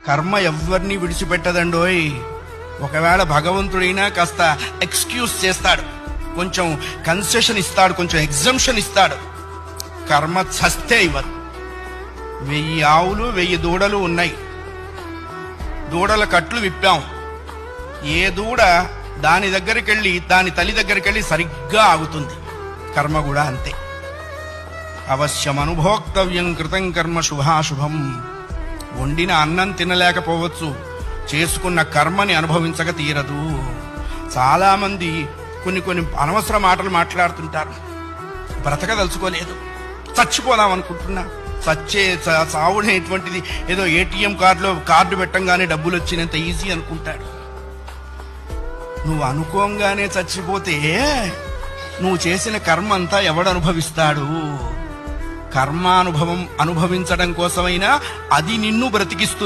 కర్మ ఎవ్వరిని విడిచిపెట్టదండోయ్. ఒకవేళ భగవంతుడైనా కాస్త ఎక్స్క్యూజ్ చేస్తాడు, కొంచెం కన్సెషన్ ఇస్తాడు, కొంచెం ఎగ్జంప్షన్ ఇస్తాడు. కర్మ చస్తే ఇవ్వదు. 1000 ఆవులు 1000 దూడలు ఉన్నాయి. దూడల కట్లు విప్పాం. ఏ దూడ దాని దగ్గరికి వెళ్ళి దాని తల్లి దగ్గరికి వెళ్ళి సరిగ్గా ఆగుతుంది. కర్మ కూడా అంతే. అవశ్యం అనుభోక్తవ్యం కృతం కర్మ శుభాశుభం. వండిన అన్నం తినలేకపోవచ్చు, చేసుకున్న కర్మని అనుభవించక తీరదు. చాలా మంది కొన్ని అనవసర మాటలు మాట్లాడుతుంటారు. బ్రతకదలుచుకోలేదు, చచ్చిపోదాం అనుకుంటున్నా. చావుడేటువంటిది ఏదో ఏటీఎం కార్డు పెట్టంగానే డబ్బులు వచ్చినంత ఈజీ అనుకుంటాడు. నువ్వు అనుకోంగానే చచ్చిపోతే నువ్వు చేసిన కర్మ అంతా ఎవడు అనుభవిస్తాడు? కర్మానుభవం అనుభవించడం కోసమైనా అది నిన్ను బ్రతికిస్తుంది.